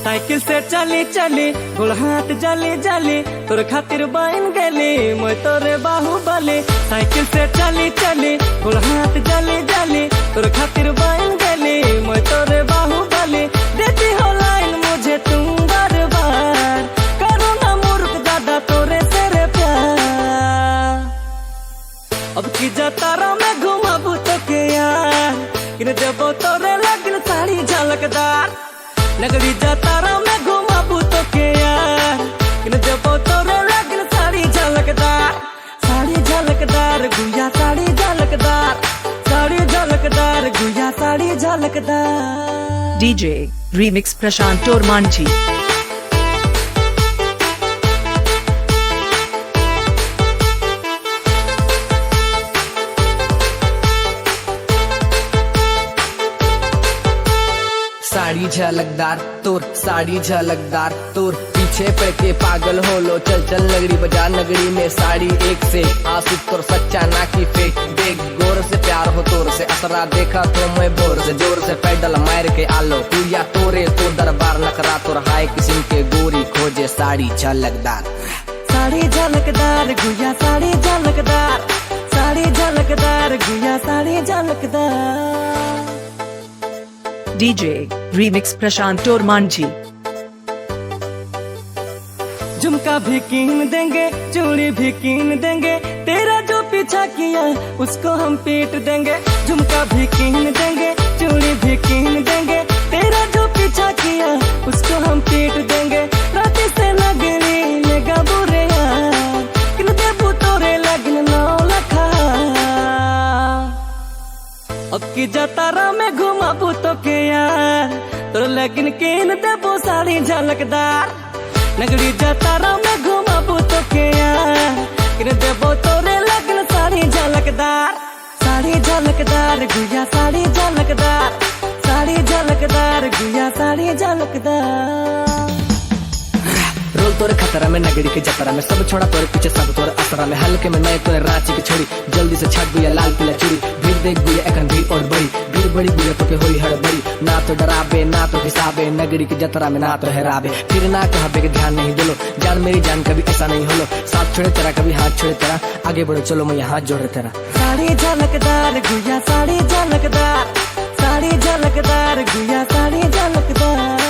Cycle से चली चली गोड़ हाथ जली जली तोर खातिर बन गेली मैं तोरे बाहुबली। साइकिल से चली चली गोड़ हाथ जली जली तोर खातिर बन गेली मैं तोरे बाहुबली। देती हो लाइन मुझे तुम बार बार करो ना मूर्ख दादा तोरे तेरे प्यार। अब की जतारा में घुमाबू तो के यार किन देबो तोरे लगन साड़ी झलकदार। नगरी जतारा में घुमाबू तो के यार किन देबो तोरे लगन साड़ी झलकदार। साड़ी झलकदार गुया साड़ी झलकदार साड़ी झलकदार गुया साड़ी झलकदार। डीजे रीमिक्स प्रशांत टोरमांची। साड़ी झलकदार तोर साड़ी झलकदार तोर पीछे पड़ के पागल हो लो। चल चल नगरी बाजार नगरी में साड़ी एक से आंसू तोर सच्चा ना की फेक। देख गोर से प्यार हो तोर से असरा देखा तो मैं बोर से जोर से पैडल मार के आलो तू या तोरे तो दरबार नखरा तोर हाय किस्म के गोरी खोजे साड़ी झलकदार। साड़ी झलकदार गुया साड़ी झलकदार साड़ी झलकदार गुया साड़ी झलकदार। डीजे रीमिक्स प्रशांत टोरमांची। झुमका भी कीन देंगे चूड़ी भी कीन देंगे तेरा जो पीछा किया उसको हम पीट देंगे। झुमका भी कीन देंगे चूड़ी भी कीन देंगे तेरा जो पीछा किया उसको हम पीट देंगे। राती से नगरी लेगा बुरे यार किन देबू तोरे लगन 9 लखा। अब की जतारा में घुमाबू तो के यार तोर लगन कीन देबू साड़ी झलकदार। नगरी जतारा में घुमाबू तो के यार किन देबो तोरे लगन साड़ी झलकदार। साड़ी झलकदार गुया साड़ी झलकदार साड़ी झलकदार गुया साड़ी झलकदार। रोल तोरे खतरा में नगरी के जतरा में सब छोड़ा तोरे पीछे सब तोरे असरा में हल्के में मैं तोरे रांची की छोड़ी जल्दी से छाट गुया लाल पीला चूड़ी। भीड़ देख गुया एकन भीड़ और बड़ी भीड़ बड़ी गुया तो के होई हड़बड़ी ना तो डराबे ना तो हिसाबे नगरी की जतरा में ना तो हैराबे। फिर ना कहबे के ध्यान नहीं दिलो जान मेरी जान कभी ऐसा नहीं होलो। साथ छोड़े तेरा कभी हाथ छोड़े तेरा आगे बढ़ो चलो मैं हाथ जोड़े तेरा। साड़ी झलकदार गुया साड़ी झलकदार साड़ी झलकदार गुया साड़ी झलकदार।